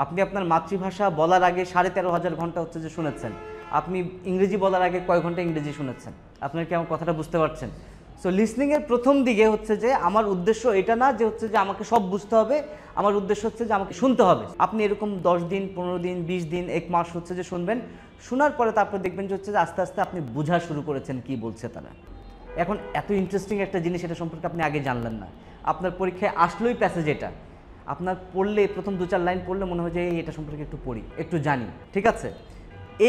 আপনি আপনার মাতৃভাষা বলার আগে 13,500 ঘন্টা হচ্ছে যে শুনেছেন, আপনি ইংরেজি বলার আগে কয় ঘন্টা ইংরেজি শুনেছেন? আপনার কি আমার কথাটা বুঝতে পারছেন? সো লিসনিংয়ের প্রথম দিকে হচ্ছে যে আমার উদ্দেশ্য এটা না যে হচ্ছে যে আমাকে সব বুঝতে হবে, আমার উদ্দেশ্য হচ্ছে যে আমাকে শুনতে হবে। আপনি এরকম 10 দিন, 15 দিন, 20 দিন, 1 মাস হচ্ছে যে শুনবেন, শোনার পরে তারপর দেখবেন যে হচ্ছে যে আস্তে আস্তে আপনি বোঝা শুরু করেছেন কি বলছে তারা। এখন এত ইন্টারেস্টিং একটা জিনিস, এটা সম্পর্কে আপনি আগে জানলেন না, আপনার পরীক্ষায় আসলোই প্যাসেজ এটা, আপনার পড়লে প্রথম 2-4 লাইন পড়লে মনে হয় যে এটা সম্পর্কে একটু পড়ি, একটু জানি, ঠিক আছে?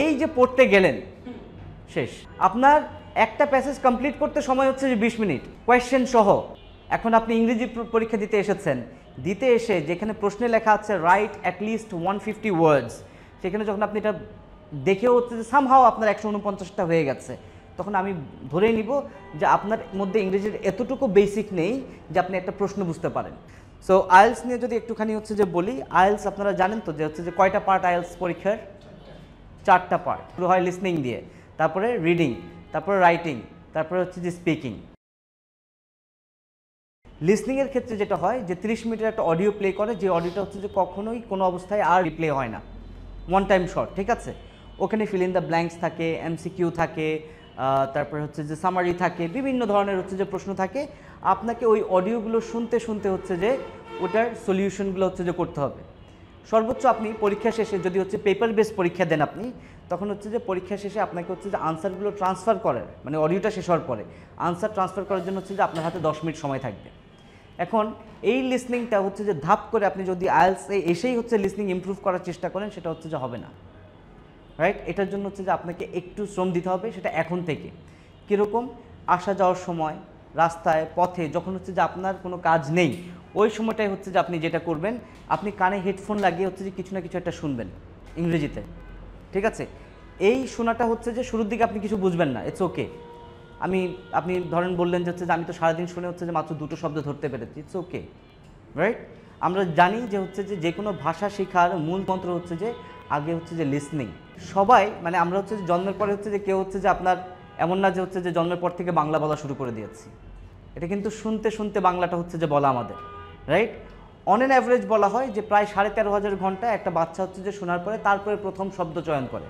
এই যে পড়তে গেলেন, শেষ। আপনার একটা প্যাসেজ কমপ্লিট করতে সময় হচ্ছে যে 20 মিনিট, কোয়েশ্চেন সহ। এখন আপনি ইংরেজি পরীক্ষা দিতে এসেছেন, দিতে এসে যেখানে প্রশ্নে লেখা আছে রাইট অ্যাটলিস্ট 150 ওয়ার্ডস, সেখানে যখন আপনি এটা দেখেও হচ্ছে যে সামহাও আপনার 149টা হয়ে গেছে, তখন আমি ধরেই নিব যে আপনার মধ্যে ইংরেজির এতটুকু বেসিক নেই যে আপনি একটা প্রশ্ন বুঝতে পারেন। সো আইএলস নিয়ে যদি একটুখানি হচ্ছে যে বলি, আইএলস আপনারা জানেন তো যে হচ্ছে যে কয়টা পার্ট আইএলস পরীক্ষার? 4টা পার্ট। শুরু হয় লিসনিং দিয়ে, তারপরে রিডিং, তারপরে রাইটিং, তারপরে হচ্ছে যে স্পিকিং। লিসনিংয়ের ক্ষেত্রে যেটা হয় যে 30 মিনিটের একটা অডিও প্লে করে, যে অডিওটা হচ্ছে যে কখনোই কোনো অবস্থায় আর রিপ্লে হয় না, ওয়ান টাইম শর্ট, ঠিক আছে? ওখানে ফিল ইন দ্য ব্ল্যাঙ্কস থাকে, এমসিকিউ থাকে, তারপরে হচ্ছে যে সামারি থাকে, বিভিন্ন ধরনের হচ্ছে যে প্রশ্ন থাকে। আপনাকে ওই অডিওগুলো শুনতে শুনতে হচ্ছে যে ওটার সলিউশনগুলো হচ্ছে যে করতে হবে। সর্বোচ্চ আপনি পরীক্ষা শেষে যদি হচ্ছে পেপার বেস পরীক্ষা দেন আপনি, তখন হচ্ছে যে পরীক্ষা শেষে আপনাকে হচ্ছে যে আনসারগুলো ট্রান্সফার করার, মানে অডিওটা শেষ হওয়ার পরে আনসার ট্রান্সফার করার জন্য হচ্ছে যে আপনার হাতে 10 মিনিট সময় থাকবে। এখন এই লিসনিংটা হচ্ছে যে ধাপ করে আপনি যদি আইএলসে এসেই হচ্ছে লিসনিং ইমপ্রুভ করার চেষ্টা করেন, সেটা হচ্ছে যে হবে না, রাইট? এটার জন্য হচ্ছে যে আপনাকে একটু শ্রম দিতে হবে, সেটা এখন থেকে। কীরকম? আসা যাওয়ার সময়, রাস্তায়, পথে, যখন হচ্ছে যে আপনার কোনো কাজ নেই, ওই সময়টাই হচ্ছে যে আপনি যেটা করবেন, আপনি কানে হেডফোন লাগিয়ে হচ্ছে যে কিছু না কিছু একটা শুনবেন ইংরেজিতে, ঠিক আছে? এই শোনাটা হচ্ছে যে শুরুর দিকে আপনি কিছু বুঝবেন না, ইটস ওকে। আপনি ধরেন বললেন যে হচ্ছে যে আমি তো সারাদিন শুনে হচ্ছে যে মাত্র 2টো শব্দ ধরতে পেরেছি, ইটস ওকে, রাইট? আমরা জানি যে হচ্ছে যে কোনো ভাষা শেখার মূল মন্ত্র হচ্ছে যে আগে হচ্ছে যে লিসনিং। সবাই মানে আমরা হচ্ছে যে জন্মের পরে হচ্ছে যে কেউ হচ্ছে যে আপনার এমন না যে হচ্ছে যে জন্মের পর থেকে বাংলা বলা শুরু করে দিয়েছি, এটা কিন্তু শুনতে শুনতে বাংলাটা হচ্ছে যে বলা আমাদের, রাইট? অন অ্যান অ্যাভারেজ বলা হয় যে প্রায় 13,500 ঘন্টা একটা বাচ্চা হচ্ছে যে শোনার পরে তারপরে প্রথম শব্দ চয়ন করে,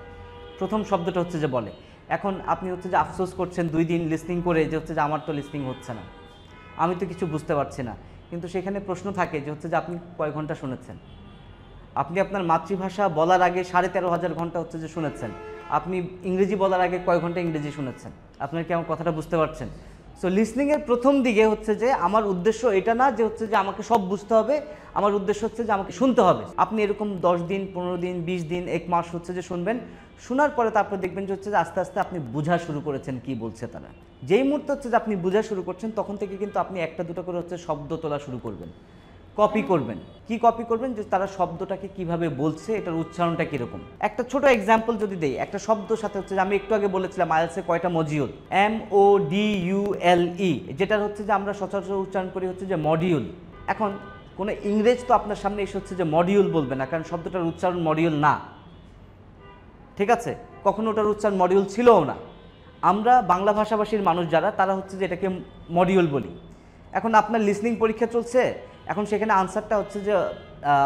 প্রথম শব্দটা হচ্ছে যে বলে। এখন আপনি হচ্ছে যে আফসোস করছেন 2 দিন লিসনিং করে যে হচ্ছে যে আমার তো লিসনিং হচ্ছে না, আমি তো কিছু বুঝতে পারছি না, কিন্তু সেখানে প্রশ্ন থাকে যে হচ্ছে যে আপনি কয় ঘন্টা শুনেছেন? আপনি আপনার মাতৃভাষা বলার আগে 13,500 ঘন্টা হচ্ছে যে শুনেছেন, আপনি ইংরেজি বলার আগে কয় ঘন্টা ইংরেজি শুনেছেন? আপনার কি আমার কথাটা বুঝতে পারছেন? সো লিসনিংয়ের প্রথম দিকে হচ্ছে যে আমার উদ্দেশ্য এটা না যে হচ্ছে যে আমাকে সব বুঝতে হবে, আমার উদ্দেশ্য হচ্ছে যে আমাকে শুনতে হবে। আপনি এরকম 10 দিন, 15 দিন, 20 দিন, 1 মাস হচ্ছে যে শুনবেন, শোনার পরে তারপর দেখবেন যে হচ্ছে যে আস্তে আস্তে আপনি বোঝা শুরু করেছেন কি বলছে তারা। যেই মুহূর্তে হচ্ছে যে আপনি বোঝা শুরু করছেন, তখন থেকে কিন্তু আপনি একটা দুটো করে হচ্ছে শব্দ তোলা শুরু করবেন, কপি করবেন। কি কপি করবেন? যে তারা শব্দটাকে কিভাবে বলছে, এটার উচ্চারণটা কীরকম। একটা ছোট এক্সাম্পল যদি দেই, একটা শব্দর সাথে হচ্ছে যে আমি একটু আগে বলেছিলাম আইএলসে কয়টা মডিউল, MODULE, যেটার হচ্ছে যে আমরা সচরাচর উচ্চারণ করি হচ্ছে যে মডিউল। এখন কোনো ইংরেজ তো আপনার সামনে এসে হচ্ছে যে মডিউল বলবে না, কারণ শব্দটার উচ্চারণ মডিউল না, ঠিক আছে? কখনো ওটার উচ্চারণ মডিউল ছিলও না। আমরা বাংলা ভাষাভাষীর মানুষ যারা, তারা হচ্ছে যে এটাকে মডিউল বলি। এখন আপনার লিসনিং পরীক্ষা চলছে, এখন সেখানে আনসারটা হচ্ছে যে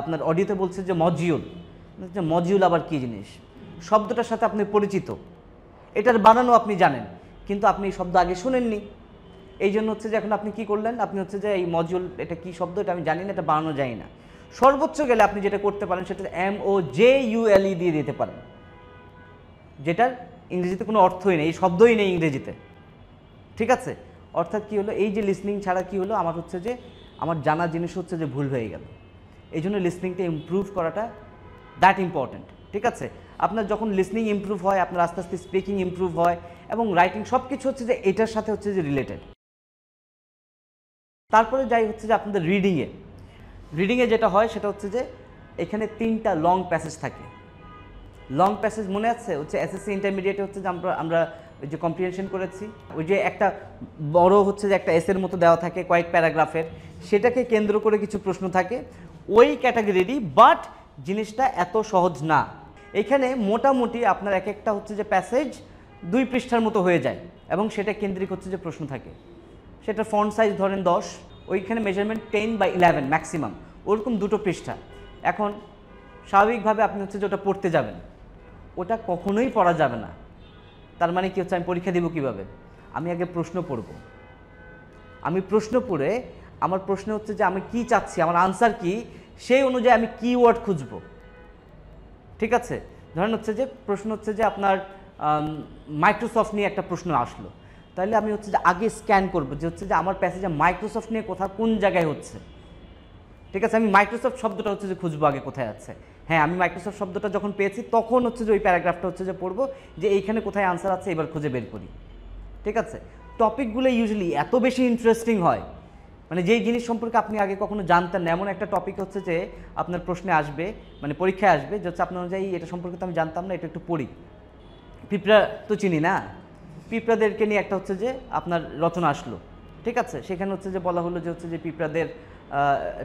আপনার অডিওতে বলছে যে মডিউল। মডিউল আবার কী জিনিস? শব্দটার সাথে আপনি পরিচিত, এটার বানানো আপনি জানেন, কিন্তু আপনি এই শব্দ আগে শুনেননি। এই জন্য হচ্ছে যে এখন আপনি কি করলেন, আপনি হচ্ছে যে এই মডিউল এটা কী শব্দ এটা আমি জানি না, এটা বানানো যায় না। সর্বোচ্চ গেলে আপনি যেটা করতে পারেন সেটা MOJULE দিয়ে দিতে পারেন, যেটার ইংরেজিতে কোনো অর্থই নেই, এই শব্দই নেই ইংরেজিতে, ঠিক আছে? অর্থাৎ কী হলো, এই যে লিসনিং ছাড়া কী হলো, আমার হচ্ছে যে আমার জানা জিনিস হচ্ছে যে ভুল হয়ে গেল। এই জন্য লিসনিংটা ইমপ্রুভ করাটা দ্যাট ইম্পর্ট্যান্ট, ঠিক আছে? আপনার যখন লিসনিং ইমপ্রুভ হয়, আপনার আস্তে আস্তে স্পিকিং ইমপ্রুভ হয়, এবং রাইটিং সব কিছু হচ্ছে যে এটার সাথে হচ্ছে যে রিলেটেড। তারপরে যাই হচ্ছে যে আপনাদের রিডিংয়ে যেটা হয় সেটা হচ্ছে যে এখানে 3টা লং প্যাসেজ থাকে। লং প্যাসেজ মনে আছে? হচ্ছে এসএসসি ইন্টারমিডিয়েটে হচ্ছে যে আমরা ওই যে কম্প্রিহেনশন করেছি, ওই যে একটা বড় হচ্ছে যে একটা এসের মতো দেওয়া থাকে কয়েক প্যারাগ্রাফের, সেটাকে কেন্দ্র করে কিছু প্রশ্ন থাকে, ওই ক্যাটাগরিরই, বাট জিনিসটা এত সহজ না। এখানে মোটামুটি আপনার এক একটা হচ্ছে যে প্যাসেজ 2 পৃষ্ঠার মতো হয়ে যায়, এবং সেটা কেন্দ্রিক হচ্ছে যে প্রশ্ন থাকে। সেটা ফন্ট সাইজ ধরেন 10, ওইখানে মেজারমেন্ট 10/11 ম্যাক্সিমাম, ওরকম 2টো পৃষ্ঠা। এখন স্বাভাবিকভাবে আপনি হচ্ছে যে ওটা পড়তে যাবেন, ওটা কখনোই পড়া যাবে না। তার মানে কি হচ্ছে, আমি পরীক্ষা দিব কিভাবে? আমি আগে প্রশ্ন পড়ব, আমি প্রশ্ন পড়ে আমার প্রশ্ন হচ্ছে যে আমি কি চাচ্ছি, আমার আনসার কি, সেই অনুযায়ী আমি কিওয়ার্ড খুঁজব। ঠিক আছে, ধরেন হচ্ছে যে প্রশ্ন হচ্ছে যে আপনার মাইক্রোসফট নিয়ে একটা প্রশ্ন আসলো, তাহলে আমি হচ্ছে যে আগে স্ক্যান করব যে হচ্ছে যে আমার প্যাসেজে মাইক্রোসফট নিয়ে কোথাও কোন জায়গায় হচ্ছে। ঠিক আছে, আমি মাইক্রোসফট শব্দটা হচ্ছে যে খুঁজবো আগে কোথায় আছে। হ্যাঁ, আমি মাইক্রোসফট শব্দটা যখন পেয়েছি তখন হচ্ছে যে ওই প্যারাগ্রাফটা হচ্ছে যে পড়বো যে এইখানে কোথায় আনসার আছে, এবার খুঁজে বের করি। ঠিক আছে, টপিকগুলো ইউজুয়ালি এত বেশি ইন্টারেস্টিং হয়, মানে যেই জিনিস সম্পর্কে আপনি আগে কখনো জানতেন না, এমন একটা টপিক হচ্ছে যে আপনার প্রশ্নে আসবে, মানে পরীক্ষায় আসবে, যে হচ্ছে আপনার অনুযায়ী এটা সম্পর্কে তো আমি জানতাম না, এটা একটু পড়ি। পিঁপড়া তো চিনি না, পিঁপড়াদেরকে নিয়ে একটা হচ্ছে যে আপনার রচনা আসলো। ঠিক আছে, সেখানে হচ্ছে যে বলা হলো যে হচ্ছে যে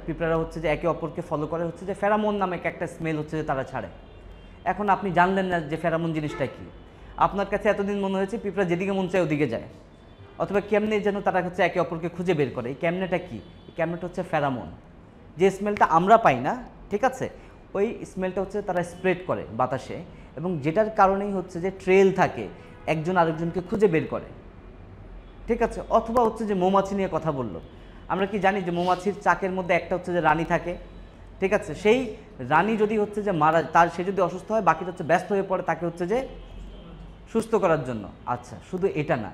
পিঁপড়ারা হচ্ছে যে একে অপরকে ফলো করে, হচ্ছে যে ফেরামন নামে একটা স্মেল হচ্ছে যে তারা ছাড়ে। এখন আপনি জানলেন না যে ফেরামন জিনিসটা কি, আপনার কাছে এতদিন মনে হয়েছে পিঁপড়া যেদিকে মন চায় ওদিকে যায়, অথবা কেমনে যেন তারা হচ্ছে একে অপরকে খুঁজে বের করে। এই কেমনেটা কি? এই কেমনেটা হচ্ছে ফেরামন, যে স্মেলটা আমরা পাই না। ঠিক আছে, ওই স্মেলটা হচ্ছে তারা স্প্রেড করে বাতাসে, এবং যেটার কারণেই হচ্ছে যে ট্রেল থাকে, একজন আরেকজনকে খুঁজে বের করে। ঠিক আছে, অথবা হচ্ছে যে মৌমাছি নিয়ে কথা বললো, আমরা কি জানি যে মৌমাছির চাকের মধ্যে একটা হচ্ছে যে রানী থাকে। ঠিক আছে, সেই রানী যদি হচ্ছে যে সে যদি অসুস্থ হয়, বাকিটা হচ্ছে ব্যস্ত হয়ে পড়ে তাকে হচ্ছে যে সুস্থ করার জন্য। আচ্ছা, শুধু এটা না,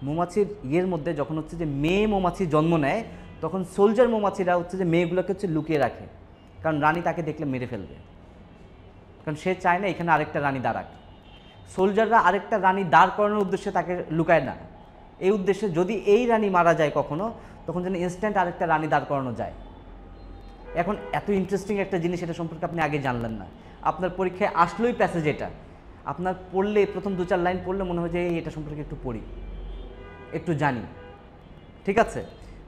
মৌমাছির ইয়ের মধ্যে যখন হচ্ছে যে মেয়ে মৌমাছি জন্ম নেয়, তখন সোলজার মৌমাছিরা হচ্ছে যে মেয়েগুলোকে হচ্ছে লুকিয়ে রাখে, কারণ রানী তাকে দেখলে মেরে ফেলবে, কারণ সে চায় না এখানে আরেকটা রানী দাঁড়াক। সোলজাররা আরেকটা রানী দাঁড় করানোর উদ্দেশ্যে তাকে লুকায় না, এই উদ্দেশ্যে যদি এই রানী মারা যায় কখনো, তখন যেন ইনস্ট্যান্ট আরেকটা রানী দাঁড় করানো যায়। এখন এত ইন্টারেস্টিং একটা জিনিস, এটা সম্পর্কে আপনি আগে জানলেন না, আপনার পরীক্ষায় আসলোই প্যাসেজ এটা, আপনার পড়লে প্রথম 2-4 লাইন পড়লে মনে হয় যে এটা সম্পর্কে একটু পড়ি, একটু জানি। ঠিক আছে,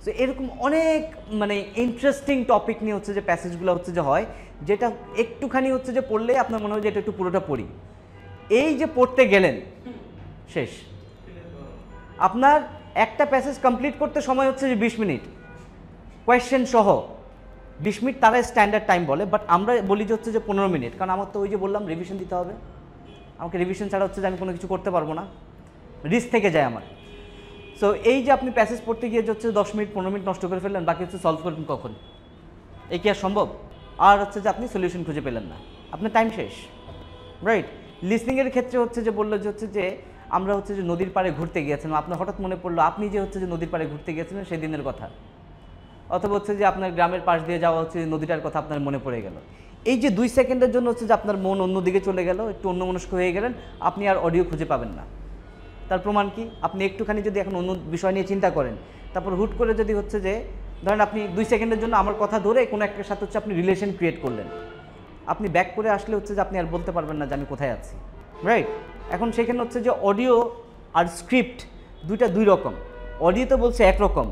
সো এরকম অনেক মানে ইন্টারেস্টিং টপিক নিয়ে হচ্ছে যে প্যাসেজগুলো হচ্ছে যে হয়, যেটা একটুখানি হচ্ছে যে পড়লে আপনার মনে হয় যে এটা একটু পুরোটা পড়ি। এই যে পড়তে গেলেন শেষ, আপনার একটা প্যাসেজ কমপ্লিট করতে সময় হচ্ছে যে 20 মিনিট, কোয়েশ্চেন সহ 20 মিনিট তারা স্ট্যান্ডার্ড টাইম বলে, বাট আমরা বলি যে হচ্ছে যে 15 মিনিট, কারণ আমার তো ওই যে বললাম রিভিশন দিতে হবে, আমাকে রিভিশন ছাড়া হচ্ছে যে আমি কোনো কিছু করতে পারবো না, রিস্ক থেকে যায় আমার। সো এই যে আপনি প্যাসেজ পড়তে গিয়ে হচ্ছে 10 মিনিট 15 মিনিট নষ্ট করে ফেললেন, বাকি হচ্ছে সলভ করবেন কখন? এই কি আর সম্ভব? আর হচ্ছে যে আপনি সলিউশন খুঁজে পেলেন না, আপনার টাইম শেষ। রাইট, লিসনিংয়ের ক্ষেত্রে হচ্ছে যে বললো যে হচ্ছে যে আমরা হচ্ছে যে নদীর পাড়ে ঘুরতে গিয়েছিলাম, আপনার হঠাৎ মনে পড়লো আপনি যে হচ্ছে যে নদীর পাড়ে ঘুরতে গিয়েছিলেন সেই দিনের কথা, অথবা হচ্ছে যে আপনার গ্রামের পাশ দিয়ে যাওয়া হচ্ছে নদীটার কথা আপনার মনে পড়ে গেল। এই যে 2 সেকেন্ডের জন্য হচ্ছে যে আপনার মন অন্যদিকে চলে গেল, একটু অন্যমনস্ক হয়ে গেলেন, আপনি আর অডিও খুঁজে পাবেন না। তার প্রমাণ কি? আপনি একটুখানি যদি এখন অন্য বিষয় নিয়ে চিন্তা করেন, তারপর হুট করে যদি হচ্ছে যে ধরেন আপনি 2 সেকেন্ডের জন্য আমার কথা ধরে কোনো একটার সাথে হচ্ছে আপনি রিলেশন ক্রিয়েট করলেন, আপনি ব্যাক করে আসলে হচ্ছে যে আপনি আর বলতে পারবেন না যে আমি কোথায় আছি। রাইট, এখন সেখানে হচ্ছে যে অডিও আর স্ক্রিপ্ট দুইটা 2 রকম। অডিওতে বলছে একরকম,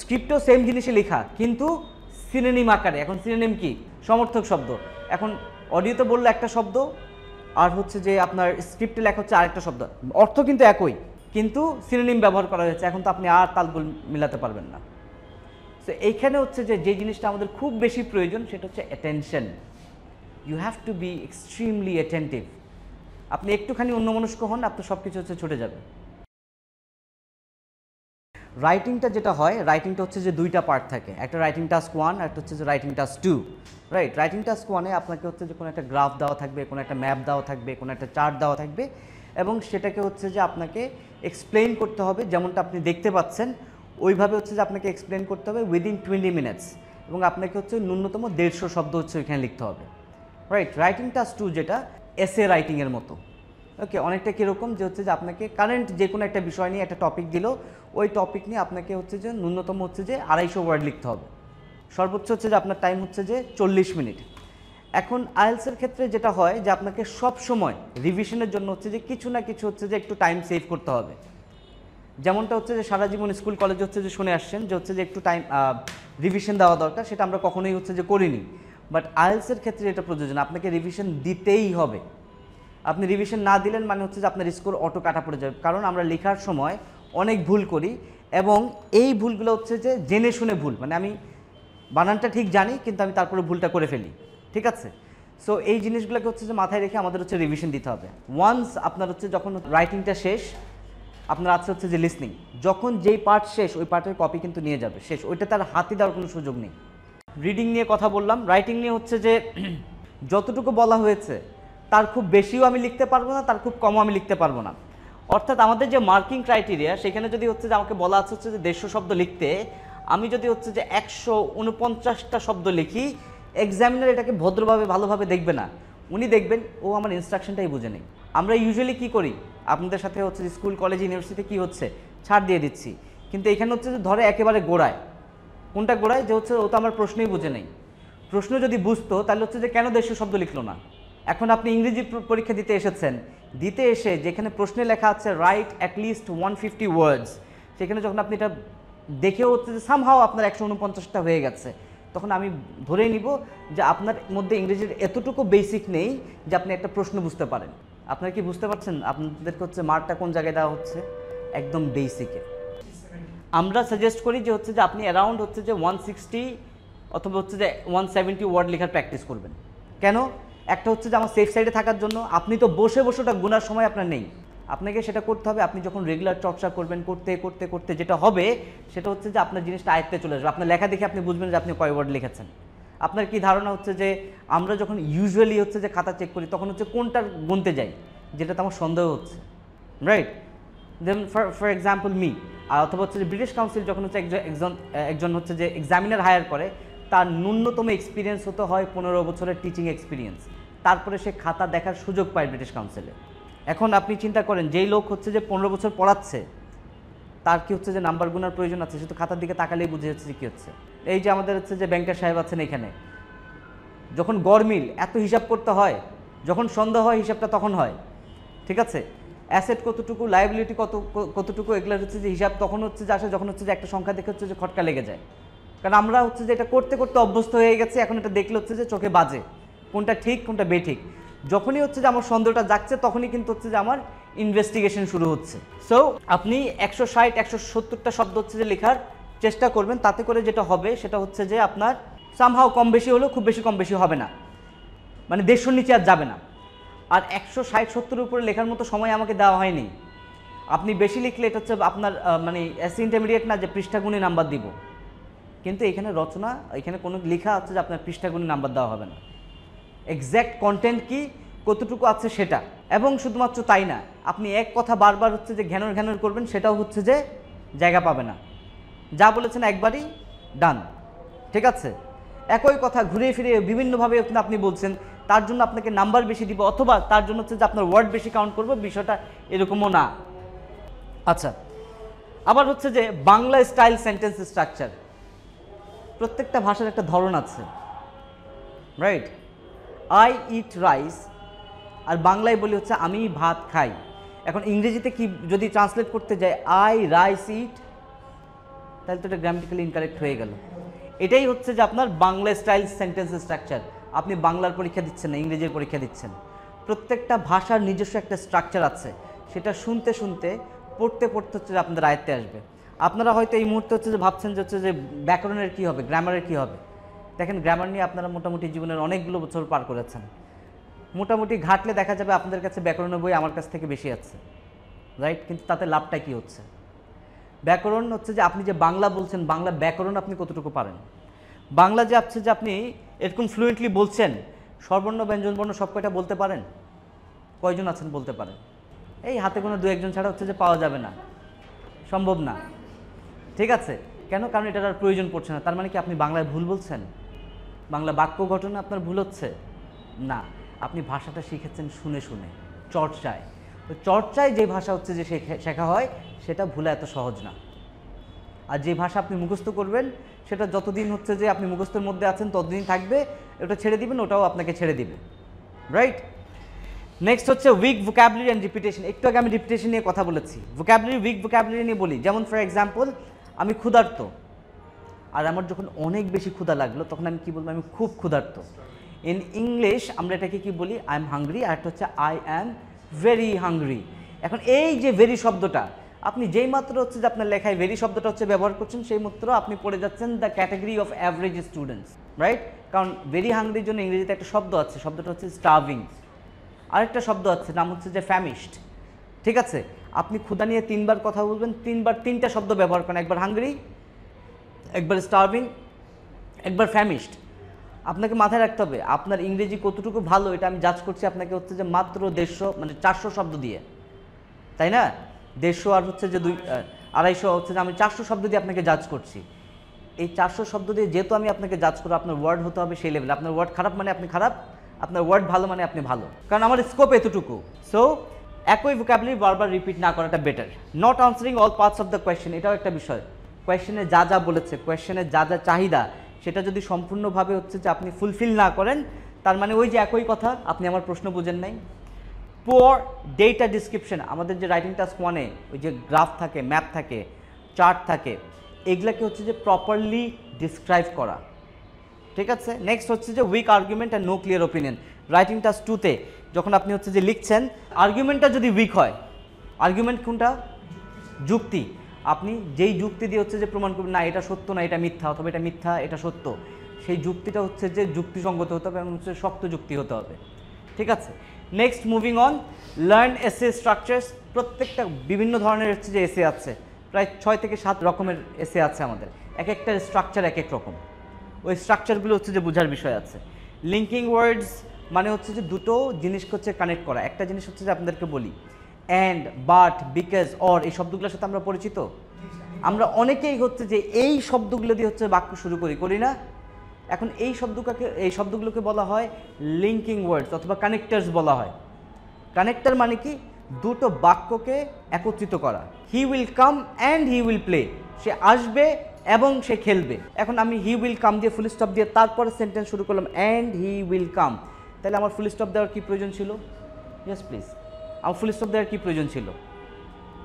স্ক্রিপ্টেও সেম জিনিসে লেখা, কিন্তু সিনোনিম আকারে। এখন সিনোনিম কি? সমর্থক শব্দ। এখন অডিওতে বললে একটা শব্দ, আর হচ্ছে যে আপনার স্ক্রিপ্টে লেখা হচ্ছে আরেকটা শব্দ, অর্থ কিন্তু একই, কিন্তু সিনোনিম ব্যবহার করা হয়েছে। এখন তো আপনি আর তালগোল মিলাতে পারবেন না। সো এইখানে হচ্ছে যে জিনিসটা আমাদের খুব বেশি প্রয়োজন, সেটা হচ্ছে attention. You have to be extremely attentive. আপনি একটুখানি অন্যমনস্ক হন, আপনার সব কিছু হচ্ছে ছুটে যাবে। রাইটিংটা যেটা হয়, রাইটিংটা হচ্ছে যে 2টা পার্ট থাকে, একটা রাইটিং টাস্ক 1 আর একটা হচ্ছে যে writing task 2। Right, writing task 1-এ আপনাকে হচ্ছে যে কোনো একটা গ্রাফ দেওয়া থাকবে, কোনো একটা ম্যাপ দেওয়া থাকবে, কোনো একটা চার্ট দেওয়া থাকবে, এবং সেটাকে হচ্ছে যে আপনাকে এক্সপ্লেইন করতে হবে, যেমনটা আপনি দেখতে পাচ্ছেন ওইভাবে হচ্ছে যে আপনাকে এক্সপ্লেইন করতে হবে উইদিন 20 মিনিটস, এবং আপনাকে হচ্ছে ন্যূনতম 150 শব্দ হচ্ছে ওইখানে লিখতে হবে। রাইট, রাইটিং টাস্ক 2 যেটা এসে রাইটিংয়ের মতো। ওকে, অনেকটা কীরকম যে হচ্ছে যে আপনাকে কারেন্ট যে কোনো একটা বিষয় নিয়ে একটা টপিক দিল, ওই টপিক নিয়ে আপনাকে হচ্ছে যে ন্যূনতম হচ্ছে যে 250 ওয়ার্ড লিখতে হবে, সর্বোচ্চ হচ্ছে যে আপনার টাইম হচ্ছে যে 40 মিনিট। এখন আইএলটিএসের ক্ষেত্রে যেটা হয় যে আপনাকে সব সময় রিভিশনের জন্য হচ্ছে যে কিছু না কিছু হচ্ছে যে একটু টাইম সেভ করতে হবে, যেমনটা হচ্ছে যে সারা জীবন স্কুল কলেজে হচ্ছে যে শুনে আসছেন যে হচ্ছে যে একটু টাইম রিভিশন দেওয়া দরকার, সেটা আমরা কখনোই হচ্ছে যে করিনি। বাট আইএলটিএসের ক্ষেত্রে এটা প্রযোজন, আপনাকে রিভিশন দিতেই হবে। আপনি রিভিশন না দিলেন মানে হচ্ছে যে আপনার স্কোর অটো কাটা পড়ে যাবে, কারণ আমরা লেখার সময় অনেক ভুল করি, এবং এই ভুলগুলো হচ্ছে যে জেনে শুনে ভুল, মানে আমি বানানটা ঠিক জানি কিন্তু আমি তারপরে ভুলটা করে ফেলি। ঠিক আছে, সো এই জিনিসগুলোকে হচ্ছে যে মাথায় রেখে আমাদের হচ্ছে রিভিশন দিতে হবে। ওয়ান্স আপনার হচ্ছে যখন রাইটিংটা শেষ, আপনার আছে হচ্ছে যে লিসনিং, যখন যেই পার্ট শেষ ওই পার্টের কপি কিন্তু নিয়ে যাবে, শেষ, ওইটা তার হাতে দেওয়ার কোনো সুযোগ নেই। রিডিং নিয়ে কথা বললাম, রাইটিং নিয়ে হচ্ছে যে যতটুকু বলা হয়েছে তার খুব বেশিও আমি লিখতে পারবো না, তার খুব কমও আমি লিখতে পারবো না। অর্থাৎ আমাদের যে মার্কিং ক্রাইটেরিয়া, সেখানে যদি হচ্ছে যে আমাকে বলা আছে হচ্ছে যে 150 শব্দ লিখতে, আমি যদি হচ্ছে যে 149টা শব্দ লিখি, এক্সামিনার এটাকে ভদ্রভাবে ভালোভাবে দেখবে না, উনি দেখবেন ও আমার ইনস্ট্রাকশনটাই বুঝে নেই। আমরা ইউজুয়ালি কি করি, আপনাদের সাথে হচ্ছে যে স্কুল কলেজ ইউনিভার্সিটিতে কি হচ্ছে, ছাড় দিয়ে দিচ্ছি, কিন্তু এখানে হচ্ছে যে ধরে একেবারে গোড়ায়। কোনটা গোড়ায়? যে হচ্ছে ও তো আমার প্রশ্নই বুঝে নেই। প্রশ্ন যদি বুঝতো তাহলে হচ্ছে যে কেন 150 শব্দ লিখলো না। এখন আপনি ইংরেজি পরীক্ষা দিতে এসেছেন, দিতে এসে যেখানে প্রশ্নে লেখা আছে রাইট অ্যাটলিস্ট 150 ওয়ার্ডস, সেখানে যখন আপনি এটা দেখেও হচ্ছে যে সামহাও আপনার 149টা হয়ে গেছে, তখন আমি ধরেই নিব যে আপনার মধ্যে ইংরেজির এতটুকু বেসিক নেই যে আপনি একটা প্রশ্ন বুঝতে পারেন। আপনারা কি বুঝতে পারছেন আপনাদেরকে হচ্ছে মার্কটা কোন জায়গায় দেওয়া হচ্ছে? একদম বেসিকে। আমরা সাজেস্ট করি যে হচ্ছে যে আপনি অ্যারাউন্ড হচ্ছে যে 160 অথবা হচ্ছে যে 170 ওয়ার্ড লেখার প্র্যাকটিস করবেন। কেন? একটা হচ্ছে যে আমার সেফ সাইডে থাকার জন্য। আপনি তো বসে বসে ওটা গোনার সময় আপনার নেই, আপনাকে সেটা করতে হবে। আপনি যখন রেগুলার চর্চা করবেন, করতে করতে করতে যেটা হবে সেটা হচ্ছে যে আপনার জিনিসটা আয়ত্তে চলে আসবে। আপনার লেখা দেখে আপনি বুঝবেন যে আপনি কয় ওয়ার্ড লিখেছেন। আপনার কি ধারণা হচ্ছে যে আমরা যখন ইউজুয়ালি হচ্ছে যে খাতা চেক করি, তখন হচ্ছে কোনটা গুনতে যাই যেটাতে আমার সন্দেহ হচ্ছে, right? Then for example me, অথবা হচ্ছে যে ব্রিটিশ কাউন্সিল যখন হচ্ছে একজন হচ্ছে যে এক্সামিনার হায়ার করে, তার ন্যূনতম এক্সপিরিয়েন্স হতে হয় 15 বছরের টিচিং এক্সপিরিয়েন্স, তারপরে সে খাতা দেখার সুযোগ পায় ব্রিটিশ কাউন্সিলে। এখন আপনি চিন্তা করেন, যেই লোক হচ্ছে যে 15 বছর পড়াচ্ছে, তার কি হচ্ছে যে নাম্বার গুনার প্রয়োজন আছে? সে তো খাতার দিকে তাকালেই বুঝে যাচ্ছে যে কী হচ্ছে। এই যে আমাদের হচ্ছে যে ব্যাংকার সাহেব আছেন এখানে, যখন গরমিল এত হিসাব করতে হয়, যখন সন্দেহ হয় হিসাবটা তখন হয়, ঠিক আছে? অ্যাসেট কতটুকু, লায়াবিলিটি কতটুকু, এগুলো হচ্ছে যে হিসাব তখন হচ্ছে যে আসে যখন হচ্ছে যে একটা সংখ্যা দেখে হচ্ছে যে খটকা লেগে যায়। কারণ আমরা হচ্ছে যে এটা করতে করতে অভ্যস্ত হয়ে গেছি, এখন এটা দেখলে হচ্ছে যে চোখে বাজে কোনটা ঠিক কোনটা বেঠিক। যখনই হচ্ছে যে আমার সন্দেহটা জাগছে, তখনই কিন্তু হচ্ছে যে আমার ইনভেস্টিগেশন শুরু হচ্ছে। সো আপনি 160-170টা শব্দ হচ্ছে যে লেখার চেষ্টা করবেন, তাতে করে যেটা হবে সেটা হচ্ছে যে আপনার সামহাও কম বেশি হলেও খুব বেশি কম বেশি হবে না, মানে 150 নিচে আর যাবে না। আর 160-170 উপরে লেখার মতো সময় আমাকে দেওয়া হয়নি। আপনি বেশি লিখলে এটা হচ্ছে আপনার মানে এসসি ইন্টারমিডিয়েট না যে পৃষ্ঠাগুণে নাম্বার দিব, কিন্তু এখানে রচনা, এখানে কোনো লেখা আছে যে আপনার পৃষ্ঠাগুণে নাম্বার দেওয়া হবে না। এক্স্যাক্ট কন্টেন্ট কি, কতটুকু আছে সেটা। এবং শুধুমাত্র তাই না, আপনি এক কথা বারবার হচ্ছে যে ঘ্যানর করবেন, সেটাও হচ্ছে যে জায়গা পাবে না। যা বলেছেন একবারই ডান, ঠিক আছে? একই কথা ঘুরিয়ে ফিরিয়ে বিভিন্নভাবে আপনি বলছেন, তার জন্য আপনাকে নাম্বার বেশি দিব, অথবা তার জন্য হচ্ছে যে আপনার ওয়ার্ড বেশি কাউন্ট করবো, বিষয়টা এরকমও না। আচ্ছা, আবার হচ্ছে যে বাংলা স্টাইল সেন্টেন্স স্ট্রাকচার, প্রত্যেকটা ভাষার একটা ধরন আছে, রাইট? আই ইট রাইস, আর বাংলায় বলি হচ্ছে আমি ভাত খাই। এখন ইংরেজিতে কি যদি ট্রান্সলেট করতে যায় আই রাইস ইট, তাহলে তো এটা গ্রামাটিক্যালি ইনকারেক্ট হয়ে গেল। এটাই হচ্ছে যে আপনার বাংলা স্টাইল সেন্টেন্স স্ট্রাকচার। আপনি বাংলার পরীক্ষা দিচ্ছেন না, ইংরেজির পরীক্ষা দিচ্ছেন, প্রত্যেকটা ভাষার নিজস্ব একটা স্ট্রাকচার আছে, সেটা শুনতে শুনতে পড়তে পড়তে হচ্ছে যে আপনাদের আয়ত্তে আসবে। আপনারা হয়তো এই মুহূর্তে হচ্ছে যে ভাবছেন যে হচ্ছে যে ব্যাকরণের কী হবে, গ্রামারের কী হবে। দেখেন, গ্রামার নিয়ে আপনারা মোটামুটি জীবনের অনেকগুলো বছর পার করেছেন, মোটামুটি ঘাটলে দেখা যাবে আপনাদের কাছে ব্যাকরণের বই আমার কাছ থেকে বেশি আছে, রাইট? কিন্তু তাতে লাভটা কী হচ্ছে? ব্যাকরণ হচ্ছে যে আপনি যে বাংলা বলছেন, বাংলা ব্যাকরণ আপনি কতটুকু পারেন? বাংলা যে আছে যে আপনি এরকম ফ্লুয়েন্টলি বলছেন, স্বরবর্ণ ব্যঞ্জনবর্ণ সব কয়টা বলতে পারেন? কয়জন আছেন বলতে পারেন? এই হাতে কোনো 2-1 জন ছাড়া হচ্ছে যে পাওয়া যাবে না, সম্ভব না, ঠিক আছে? কেন? কারণ এটার আর প্রয়োজন পড়ছে না। তার মানে কি আপনি বাংলায় ভুল বলছেন? বাংলা বাক্য গঠনে আপনার ভুল হচ্ছে না, আপনি ভাষাটা শিখেছেন শুনে শুনে, চর্চায়। তো চর্চায় যে ভাষা হচ্ছে যে শেখা হয়, সেটা ভুলা এত সহজ না। আর যে ভাষা আপনি মুখস্থ করবেন, সেটা যতদিন হচ্ছে যে আপনি মুখস্থের মধ্যে আছেন ততদিন থাকবে, ওটা ছেড়ে দিবেন, ওটাও আপনাকে ছেড়ে দিবে, রাইট? নেক্সট হচ্ছে উইক ভোকাবুলারি অ্যান্ড রিপিটেশন। একটু আগে আমি রিপিটেশন নিয়ে কথা বলেছি, ভোকাবুলারি, উইক ভোকাবুলারি নিয়ে বলি। যেমন ফর এক্সাম্পল, আমি ক্ষুধার্ত, আর আমার যখন অনেক বেশি ক্ষুধা লাগলো তখন আমি কি বলবো? আমি খুব ক্ষুধার্ত। ইন ইংলিশ আমরা এটাকে কি বলি? আই এম হাংরি, আর একটা হচ্ছে আই অ্যাম ভেরি হাংরি। এখন এই যে ভেরি শব্দটা, আপনি যেই মাত্র হচ্ছে যে আপনার লেখায় ভেরি শব্দটা হচ্ছে ব্যবহার করছেন, সেই মাত্র আপনি পড়ে যাচ্ছেন the category of average students, right? কারণ ভেরি হাংরির জন্য ইংরেজিতে একটা শব্দ আছে, শব্দটা হচ্ছে স্টার্ভিং। আরেকটা শব্দ আছে, নাম হচ্ছে যে ফ্যামিশড। ঠিক আছে, আপনি ক্ষুধা নিয়ে 3বার কথা বলবেন, 3বার 3টা শব্দ ব্যবহার করেন, একবার হাংরি, একবার স্টার্ভিং, একবার ফ্যামিশড। আপনাকে মাথায় রাখতে হবে আপনার ইংরেজি কতটুকু ভালো, এটা আমি জাজ করছি আপনাকে হচ্ছে যে মাত্র 150 মানে 400 শব্দ দিয়ে, তাই না? 150 আর হচ্ছে যে 250 হচ্ছে যে আমি 400 শব্দ দিয়ে আপনাকে জাজ করছি। এই 400 শব্দ দিয়ে যেহেতু আমি আপনাকে জাজ করবো, আপনার ওয়ার্ড হতে হবে সেই লেভেল। আপনার ওয়ার্ড খারাপ মানে আপনি খারাপ, আপনার ওয়ার্ড ভালো মানে আপনি ভালো, কারণ আমার স্কোপ এতটুকু। সো একই ভোকাবুলারি বারবার রিপিট না করাটা better. Not answering all parts of the question, এটাও একটা বিষয়। কোয়েশ্চেনে যা যা বলেছে, কোয়েশ্চেনের যা যা চাহিদা, সেটা যদি সম্পূর্ণভাবে হচ্ছে যে আপনি ফুলফিল না করেন, তার মানে ওই যে একই কথা, আপনি আমার প্রশ্ন বুঝেন নাই। পুয়ার ডেটা ডিসক্রিপশন, আমাদের যে রাইটিং টাস্ক 1-এ ওই যে গ্রাফ থাকে, ম্যাপ থাকে, চার্ট থাকে, এগুলাকে হচ্ছে যে প্রপারলি ডিসক্রাইব করা। ঠিক আছে, নেক্সট হচ্ছে যে weak argument and no clear opinion. Writing task 2-তে যখন আপনি হচ্ছে যে লিখছেন, আর্গুমেন্টটা যদি উইক হয়, আর্গুমেন্ট কোনটা? যুক্তি। আপনি যেই যুক্তি দিয়ে হচ্ছে যে প্রমাণ করবেন না এটা সত্য না এটা মিথ্যা, অথবা এটা মিথ্যা এটা সত্য, সেই যুক্তিটা হচ্ছে যে যুক্তিসঙ্গত হতে হবে এবং হচ্ছে শক্ত যুক্তি হতে হবে। ঠিক আছে, নেক্সট মুভিং অন, লার্ন এসে স্ট্রাকচার্স। প্রত্যেকটা বিভিন্ন ধরনের হচ্ছে যে এসে আছে, প্রায় 6 থেকে 7 রকমের এসে আছে আমাদের, এক একটা স্ট্রাকচার এক এক রকম। ওই স্ট্রাকচারগুলো হচ্ছে যে বোঝার বিষয় আছে। লিঙ্কিং ওয়ার্ডস মানে হচ্ছে যে দুটো জিনিসকে হচ্ছে কানেক্ট করা। একটা জিনিস হচ্ছে যে আপনাদেরকে বলি, অ্যান্ড, বাট, বিকজ, অর, এই শব্দগুলোর সাথে আমরা পরিচিত। আমরা অনেকেই হচ্ছে যে এই শব্দগুলো দিয়ে হচ্ছে বাক্য শুরু করি না? এখন এই শব্দগুলোকে বলা হয় লিঙ্কিং ওয়ার্ডস অথবা কানেক্টার্স বলা হয়। কানেক্টার মানে কি? দুটো বাক্যকে একত্রিত করা। He will come and he will play, সে আসবে এবং সে খেলবে। এখন আমি হি উইল কাম দিয়ে ফুল স্টপ দিয়ে তারপরে সেন্টেন্স শুরু করলাম, অ্যান্ড হি উইল কাম, তাহলে আমার ফুল স্টপ দেওয়ার কি প্রয়োজন ছিল? ইয়েস প্লিজ, আমার ফুল স্টপ দেওয়ার কি প্রয়োজন ছিল?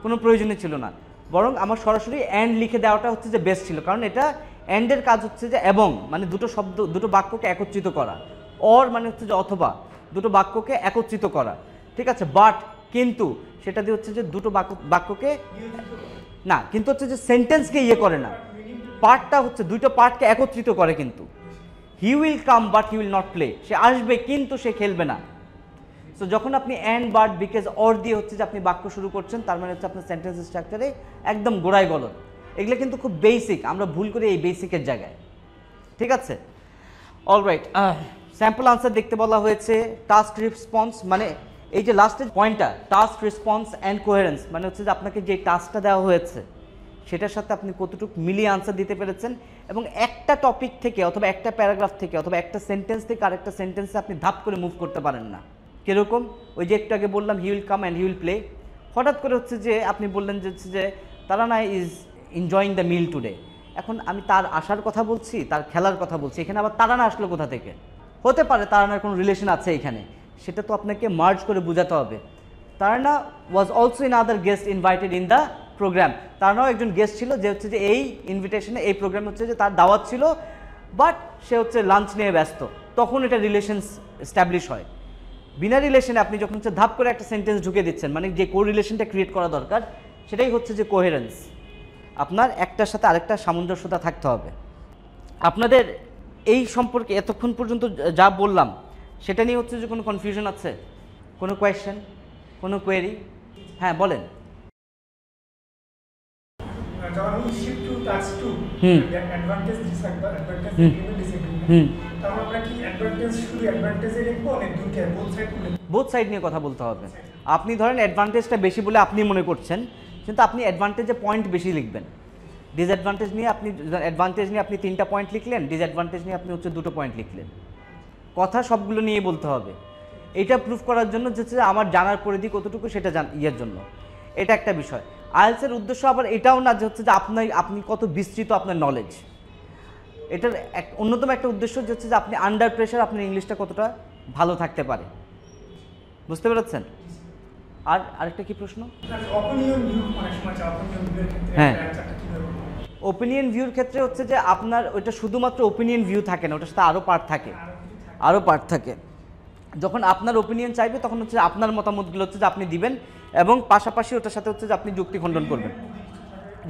কোনো প্রয়োজনই ছিল না, বরং আমার সরাসরি অ্যান্ড লিখে দেওয়াটা হচ্ছে যে বেস্ট ছিল। কারণ এটা অ্যান্ডের কাজ হচ্ছে যে এবং, মানে দুটো শব্দ দুটো বাক্যকে একত্রিত করা। অর মানে হচ্ছে যে অথবা, দুটো বাক্যকে একত্রিত করা। ঠিক আছে, বাট কিন্তু সেটা দিয়ে হচ্ছে যে দুটো বাক্যকে না, কিন্তু হচ্ছে যে সেন্টেন্সকে ইয়ে করে না, পার্টটা হচ্ছে দুইটা পার্টকে একত্রিত করে। কিন্তু he will come but he will not play, সে আসবে কিন্তু সে খেলবে না। সো যখন আপনি অ্যান্ড, বাট, বিকজ, অর দিয়ে হচ্ছে যে আপনি বাক্য শুরু করছেন, তার মানে হচ্ছে আপনার সেন্টেন্স স্ট্রাকচারে একদম গোড়ায় গলদ। এগুলো কিন্তু খুব বেসিক, আমরা ভুল করি এই বেসিকের জায়গায়। ঠিক আছে, অলরাইট, স্যাম্পল আনসার দেখতে বলা হয়েছে। টাস্ক রেসপন্স মানে এই যে লাস্টের পয়েন্টটা, টাস্ক রেসপন্স অ্যান্ড কোহেরেন্স, মানে হচ্ছে যে আপনাকে যে টাস্কটা দেওয়া হয়েছে সেটার সাথে আপনি কতটুকু মিলিয়ে আনসার দিতে পেরেছেন, এবং একটা টপিক থেকে অথবা একটা প্যারাগ্রাফ থেকে অথবা একটা সেন্টেন্স থেকে আরেকটা সেন্টেন্সে আপনি ধাপ করে মুভ করতে পারেন না। কীরকম? ওই যে একটু আগে বললাম he will come and he will play, হঠাৎ করে হচ্ছে যে আপনি বললেন যে হচ্ছে যে Tarana is enjoying the meal today. এখন আমি তার আসার কথা বলছি, তার খেলার কথা বলছি, এখানে আবার তারানা আসলো কোথা থেকে? হতে পারে তারানার কোনো রিলেশন আছে এখানে, সেটা তো আপনাকে মার্জ করে বোঝাতে হবে। Tarana was also in other guest invited in the programme, তারানাও একজন গেস্ট ছিল যে হচ্ছে যে এই ইনভিটেশনে, এই প্রোগ্রামে হচ্ছে যে তার দাওয়াত ছিল, বাট সে হচ্ছে লাঞ্চ নিয়ে ব্যস্ত। তখন এটা রিলেশনস এস্টাবলিশ হয়। বিনা রিলেশনে আপনি যখন হচ্ছে ধাপ করে একটা সেন্টেন্স ঢুকে দিচ্ছেন, মানে যে কো রিলেশনটা ক্রিয়েট করা দরকার, সেটাই হচ্ছে যে কোহেরেন্স। আপনার একটার সাথে আরেকটা সামঞ্জস্যতা থাকতে হবে। আপনাদের এই সম্পর্কে এতক্ষণ পর্যন্ত যা বললাম সেটা নিয়ে হচ্ছে যে কোনো কনফিউশন আছে, কোনো কোয়েশ্চেন, কোনো কোয়েরি? হ্যাঁ বলেন। বোথ সাইড নিয়ে কথা বলতে হবে। আপনি ধরেন অ্যাডভান্টেজটা বেশি বলে আপনি মনে করছেন, কিন্তু আপনি অ্যাডভান্টেজে পয়েন্ট বেশি লিখবেন। ডিসঅ্যাডভান্টেজ নিয়ে আপনি, অ্যাডভান্টেজ নিয়ে আপনি 3টা পয়েন্ট লিখলেন, ডিসঅ্যাডভান্টেজ নিয়ে আপনি হচ্ছে 2টো পয়েন্ট লিখলেন। কথা সবগুলো নিয়ে বলতে হবে। এটা প্রুফ করার জন্য যে আমার জানার পরিধি কতটুকু সেটা ইয়ের জন্য, এটা একটা বিষয়। আইএলটিএসের উদ্দেশ্য আবার এটাও না যে হচ্ছে যে আপনি কত বিস্তৃত আপনার নলেজ। এটার অন্যতম একটা উদ্দেশ্য যে হচ্ছে যে আপনি আন্ডার প্রেশার আপনার ইংলিশটা কতটা ভালো থাকতে পারে। বুঝতে পেরেছেন? আর আরেকটা কি প্রশ্ন? হ্যাঁ, ওপিনিয়ন ভিউর ক্ষেত্রে হচ্ছে যে আপনার ওইটা শুধুমাত্র ওপিনিয়ন ভিউ থাকে না, ওটার সাথে আরও পার্ট থাকে, যখন আপনার ওপিনিয়ন চাইবে তখন হচ্ছে আপনার মতামতগুলো হচ্ছে যে আপনি দিবেন এবং পাশাপাশি ওটার সাথে হচ্ছে যে আপনি যুক্তি খণ্ডন করবেন,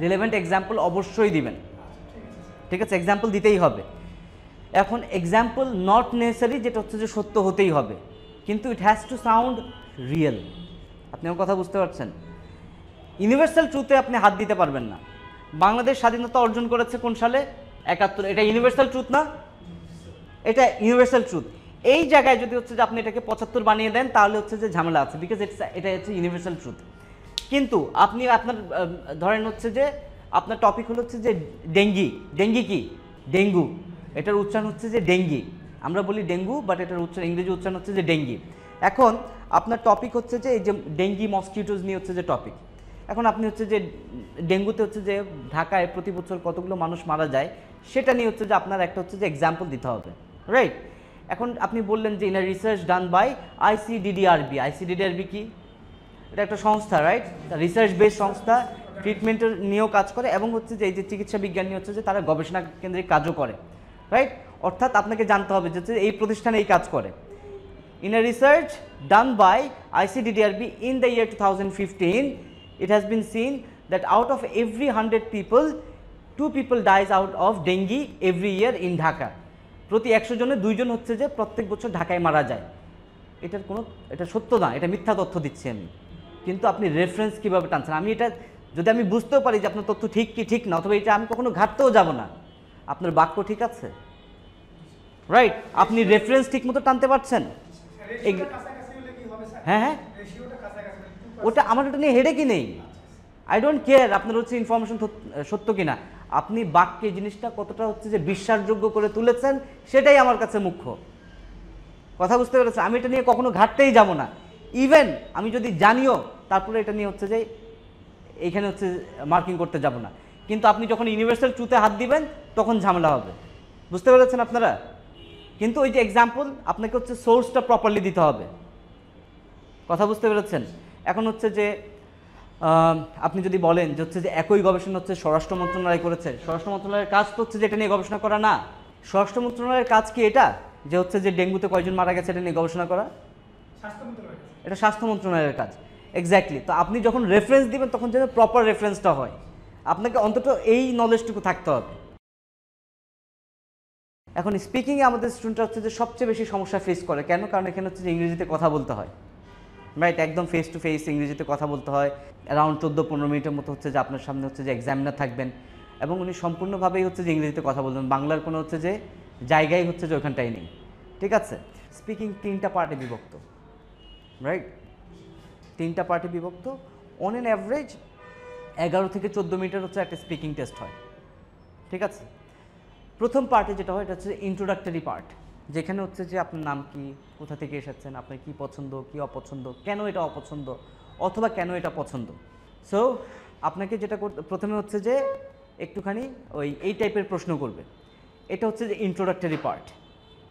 রিলেভেন্ট এক্সাম্পল অবশ্যই দিবেন, ঠিক আছে? এক্সাম্পল দিতেই হবে। এখন এক্সাম্পল নট নেসেসারি যেটা হচ্ছে যে সত্য হতেই হবে, কিন্তু it has to sound real. আপনি আমার কথা বুঝতে পারছেন? ইউনিভার্সাল ট্রুথে আপনি হাত দিতে পারবেন না। বাংলাদেশ স্বাধীনতা অর্জন করেছে কোন সালে? 71। এটা ইউনিভার্সাল ট্রুথ না? এটা ইউনিভার্সাল ট্রুথ। এই জায়গায় যদি হচ্ছে যে আপনি এটাকে 75 বানিয়ে দেন তাহলে হচ্ছে যে ঝামেলা আছে, বিকজ এটা হচ্ছে ইউনিভার্সাল ট্রুথ। কিন্তু আপনি আপনার ধরেন হচ্ছে যে আপনার টপিক হলো হচ্ছে যে ডেঙ্গি কি? ডেঙ্গু। এটার উচ্চারণ হচ্ছে যে ডেঙ্গি, আমরা বলি ডেঙ্গু, বাট এটার উচ্চারণ ইংরেজি উচ্চারণ হচ্ছে যে ডেঙ্গি। এখন আপনার টপিক হচ্ছে যে এই যে ডেঙ্গি মসকিউটোজ নিয়ে হচ্ছে যে টপিক। এখন আপনি হচ্ছে যে ডেঙ্গুতে হচ্ছে যে ঢাকায় প্রতি বছর কতগুলো মানুষ মারা যায় সেটা নিয়ে হচ্ছে যে আপনার একটা হচ্ছে যে এক্সাম্পল দিতে হবে, রাইট? এখন আপনি বললেন যে in a research done by ICDDRB. ICDDRB কি? এটা একটা সংস্থা, রাইট? রিসার্চ বেস সংস্থা, ট্রিটমেন্টের নিয়েও কাজ করে এবং হচ্ছে যে এই যে চিকিৎসা বিজ্ঞান নিয়ে হচ্ছে যে তারা গবেষণা কেন্দ্রিক কাজও করে, রাইট? অর্থাৎ আপনাকে জানতে হবে যে এই প্রতিষ্ঠানে এই কাজ করে। In a research done by ICDDRB in the year 2015, it has been seen that out of every 100 people, 2 people dies out of dengue every year in Dhaka. প্রতি 100 জনে 2 জন হচ্ছে যে প্রত্যেক বছর ঢাকায় মারা যায়। এটা সত্য না, এটা মিথ্যা তথ্য দিচ্ছি আমি। কিন্তু আপনি রেফারেন্স কিভাবে টানছেন? আমি এটা যদি আমি বুঝতেও পারি যে আপনার তথ্য ঠিক কি ঠিক না, অথবা এটা আমি কখনো ঘাটতেও যাব না, আপনার বাক্য ঠিক আছে, রাইট? আপনি রেফারেন্স ঠিক মতো টানতে পারছেন? হ্যাঁ হ্যাঁ, ওটা আমার ওটা নিয়ে হেডেকই নেই। আই ডোন্ট কেয়ার আপনার হচ্ছে ইনফরমেশন সত্য কিনা, আপনি বাক্যে জিনিসটা কতটা হচ্ছে যে বিশ্বাসযোগ্য করে তুলেছেন সেটাই আমার কাছে মুখ্য। কথা বুঝতে পেরেছেন? আমি এটা নিয়ে কখনো ঘাটতেই যাব না, ইভেন আমি যদি জানিও তারপরে এটা নিয়ে হচ্ছে যে এইখানে হচ্ছে মার্কিং করতে যাব না। কিন্তু আপনি যখন ইউনিভার্সাল ট্রুথে হাত দিবেন তখন ঝামেলা হবে, বুঝতে পেরেছেন আপনারা? কিন্তু ওই যে এক্সাম্পল আপনাকে হচ্ছে সোর্সটা প্রপারলি দিতে হবে, কথা বুঝতে পেরেছেন? এখন হচ্ছে যে আপনি যদি বলেন যে হচ্ছে যে একই গবেষণা হচ্ছে স্বরাষ্ট্র মন্ত্রণালয় করেছে, স্বরাষ্ট্র মন্ত্রণালয়ের কাজ তো হচ্ছে যে এটা নিয়ে গবেষণা করা না। স্বরাষ্ট্র মন্ত্রণালয়ের কাজ কি এটা যে হচ্ছে যে ডেঙ্গুতে কয়জন মারা গেছে এটা নিয়ে গবেষণা করা? এটা স্বাস্থ্য মন্ত্রণালয়ের কাজ, এক্স্যাক্টলি। তো আপনি যখন রেফারেন্স দিবেন তখন যেন প্রপার রেফারেন্সটা হয়, আপনাকে অন্তত এই নলেজটুকু থাকতে হবে। এখন স্পিকিংয়ে আমাদের স্টুডেন্টরা হচ্ছে যে সবচেয়ে বেশি সমস্যা ফেস করে, কেন? কারণ এখানে হচ্ছে যে ইংরেজিতে কথা বলতে হয়, রাইট? একদম ফেস টু ফেস ইংরেজিতে কথা বলতে হয়। অ্যারাউন্ড 14-15 মিনিটের মতো হচ্ছে যে আপনার সামনে হচ্ছে যে এক্সামিনার থাকবেন এবং উনি সম্পূর্ণভাবেই হচ্ছে যে ইংরেজিতে কথা বলবেন, বাংলার কোনো হচ্ছে যে জায়গায় হচ্ছে যে ওখানটাই নেই, ঠিক আছে? স্পিকিং 3টা পার্টে বিভক্ত, রাইট? 3টা পার্টে বিভক্ত। অন অ্যান অ্যাভারেজ 11 থেকে 14 মিনিটের হচ্ছে একটা স্পিকিং টেস্ট হয়, ঠিক আছে? প্রথম পার্টে যেটা হয় এটা হচ্ছে ইন্ট্রোডাক্টরি পার্ট, যেখানে হচ্ছে যে আপনার নাম কি, কোথা থেকে এসেছেন, আপনার কি পছন্দ কি অপছন্দ, কেন এটা অপছন্দ অথবা কেন এটা পছন্দ। সো আপনাকে যেটা প্রথমে হচ্ছে যে একটুখানি এই টাইপের প্রশ্ন করবে, এটা হচ্ছে যে ইন্ট্রোডাক্টরি পার্ট।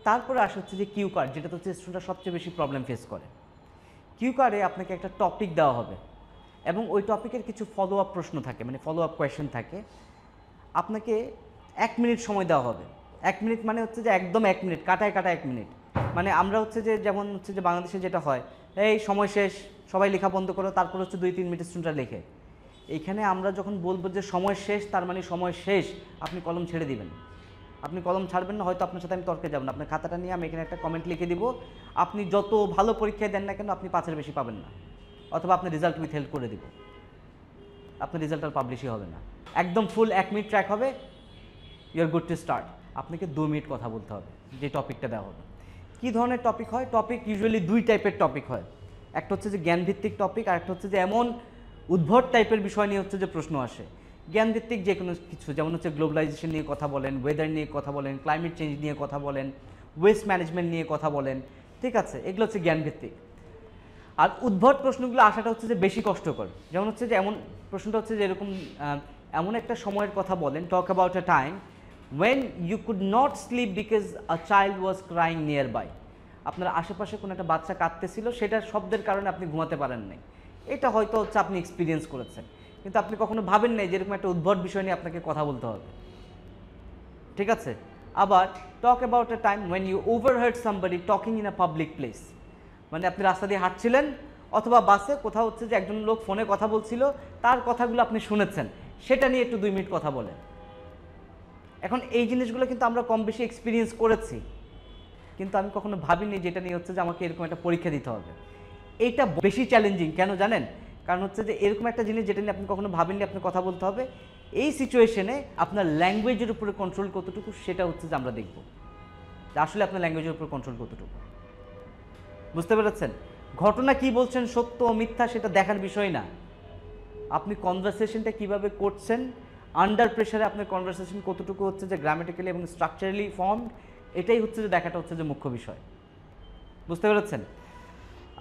তারপরে আসে হচ্ছে যে কিউ কার্ড, যেটা হচ্ছে স্টুডেন্টরা সবচেয়ে বেশি প্রবলেম ফেস করে। কিউ কার্ডে আপনাকে একটা টপিক দেওয়া হবে এবং ওই টপিকের কিছু ফলো আপ প্রশ্ন থাকে, মানে ফলো আপ কোয়েশ্চেন থাকে। আপনাকে 1 মিনিট সময় দেওয়া হবে। 1 মিনিট মানে হচ্ছে যে একদম 1 মিনিট, কাটায় 1 মিনিট। মানে আমরা হচ্ছে যে যেমন হচ্ছে যে বাংলাদেশে যেটা হয়, এই সময় শেষ, সবাই লেখা বন্ধ করো, তারপর হচ্ছে 2-3 মিনিট স্টুডেন্টরা লেখে। এইখানে আমরা যখন বলবো যে সময় শেষ, তার মানে সময় শেষ, আপনি কলম ছেড়ে দিবেন। আপনি কলম ছাড়বেন না, হয়তো আপনার সাথে আমি তর্কে যাব না, আপনার খাতাটা নিয়ে আমি এখানে একটা কমেন্ট লিখে দিব। আপনি যত ভালো পরীক্ষায় দেন না কেন আপনি 5-এর বেশি পাবেন না, অথবা আপনার রেজাল্ট উইথ হেল্প করে দিব, আপনার রেজাল্ট আর পাবলিশই হবে না। একদম ফুল 1 মিনিট ট্র্যাক হবে, you are good to start. আপনাকে 2 মিনিট কথা বলতে হবে যে টপিকটা দেওয়া হবে। কী ধরনের টপিক হয়? টপিক ইউজুয়ালি 2 টাইপের টপিক হয়। একটা হচ্ছে যে জ্ঞানভিত্তিক টপিক, আর একটা হচ্ছে যে এমন উদ্ভট টাইপের বিষয় নিয়ে হচ্ছে যে প্রশ্ন আসে। জ্ঞানভিত্তিক যে কোনো কিছু, যেমন হচ্ছে গ্লোবালাইজেশন নিয়ে কথা বলেন, ওয়েদার নিয়ে কথা বলেন, ক্লাইমেট চেঞ্জ নিয়ে কথা বলেন, ওয়েস্ট ম্যানেজমেন্ট নিয়ে কথা বলেন, ঠিক আছে? এগুলো হচ্ছে জ্ঞানভিত্তিক। আর উদ্ভট প্রশ্নগুলো আসাটা হচ্ছে যে বেশি কষ্টকর। যেমন হচ্ছে যে এমন প্রশ্নটা হচ্ছে যে এরকম, এমন একটা সময়ের কথা বলেন, talk about a time when you could not sleep because a child was crying nearby. আপনার আশেপাশে কোনো একটা বাচ্চা কাঁদতেছিল, সেটার শব্দের কারণে আপনি ঘুমাতে পারেন নাই। এটা হয়তো হচ্ছে আপনি এক্সপিরিয়েন্স করেছেন, কিন্তু আপনি কখনো ভাবেন নাই যে এরকম একটা উদ্ভট বিষয় নিয়ে আপনাকে কথা বলতে হবে, ঠিক আছে? আবার talk about a time when you overheard somebody talking in a public place. মানে আপনি রাস্তা দিয়ে হাঁটছিলেন অথবা বাসে কোথাও হচ্ছে যে একজন লোক ফোনে কথা বলছিল, তার কথাগুলো আপনি শুনেছেন, সেটা নিয়ে একটু 2 মিনিট কথা বলেন। এখন এই জিনিসগুলো কিন্তু আমরা কম বেশি এক্সপিরিয়েন্স করেছি, কিন্তু আমি কখনো ভাবিনি যেটা নিয়ে হচ্ছে যে আমাকে এরকম একটা পরীক্ষা দিতে হবে। এইটা বেশি চ্যালেঞ্জিং কেন জানেন? কারণ হচ্ছে যে এরকম একটা জিনিস যেটা নিয়ে আপনি কখনো ভাবেননি আপনি কথা বলতে হবে, এই সিচুয়েশনে আপনার ল্যাঙ্গুয়েজের উপরে কন্ট্রোল কতটুকু সেটা হচ্ছে যে আমরা দেখব, যে আসলে আপনার ল্যাঙ্গুয়েজের উপরে কন্ট্রোল কতটুকু। বুঝতে পেরেছেন? ঘটনা কি বলছেন, সত্য মিথ্যা সেটা দেখার বিষয় না, আপনি কনভারসেশনটা কিভাবে করছেন, আন্ডার প্রেশারে আপনার কনভারসেশন কতটুকু হচ্ছে যে গ্রামেটিক্যালি এবং স্ট্রাকচারালি ফর্মড, এটাই হচ্ছে যে দেখাটা হচ্ছে যে মুখ্য বিষয়। বুঝতে পেরেছেন?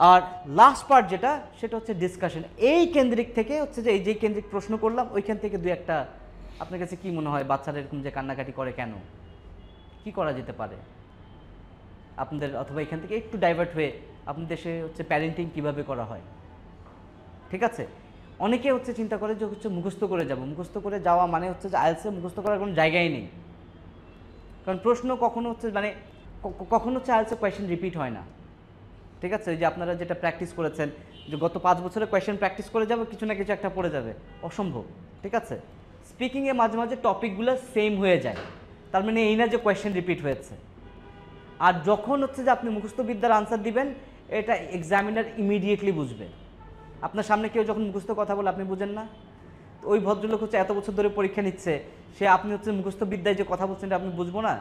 আর লাস্ট পার্ট যেটা, সেটা হচ্ছে ডিসকাশন। এই কেন্দ্রিক থেকে হচ্ছে যে এই যে কেন্দ্রিক প্রশ্ন করলাম, ওইখান থেকে 2-1টা আপনার কাছে কি মনে হয় বাচ্চারা এরকম যে কান্নাকাটি করে কেন, কি করা যেতে পারে আপনাদের, অথবা এখান থেকে একটু ডাইভার্ট হয়ে আপনাদের দেশে হচ্ছে প্যারেন্টিং কিভাবে করা হয়। ঠিক আছে? অনেকে হচ্ছে চিন্তা করে যে হচ্ছে মুখস্থ করে যাব, মুখস্থ করে যাওয়া মানে হচ্ছে যে আইএলটিএসে মুখস্থ করার কোনো জায়গাই নেই, কারণ প্রশ্ন কখনো হচ্ছে মানে কখনো হচ্ছে আইএলটিএসে কোয়েশ্চেন রিপিট হয় না। ঠিক আছে? ওই যে আপনারা যেটা প্র্যাকটিস করেছেন যে গত 5 বছরে কোয়েশ্চেন প্র্যাকটিস করে যাবে, কিছু না কিছু একটা পড়ে যাবে, অসম্ভব। ঠিক আছে? স্পিকিংয়ে মাঝে মাঝে টপিকগুলো সেম হয়ে যায়, তার মানে এই না যে কোয়েশ্চেন রিপিট হয়েছে। আর যখন হচ্ছে যে আপনি মুখস্থবিদ্যার আনসার দিবেন, এটা এক্সামিনার ইমিডিয়েটলি বুঝবে। আপনার সামনে কেউ যখন মুখস্থ কথা বলে আপনি বুঝেন না, ওই ভদ্রলোক হচ্ছে এত বছর ধরে পরীক্ষা নিচ্ছে, সে আপনি হচ্ছে মুখস্থবিদ্যায় যে কথা বলছেন এটা আপনি বুঝবো না।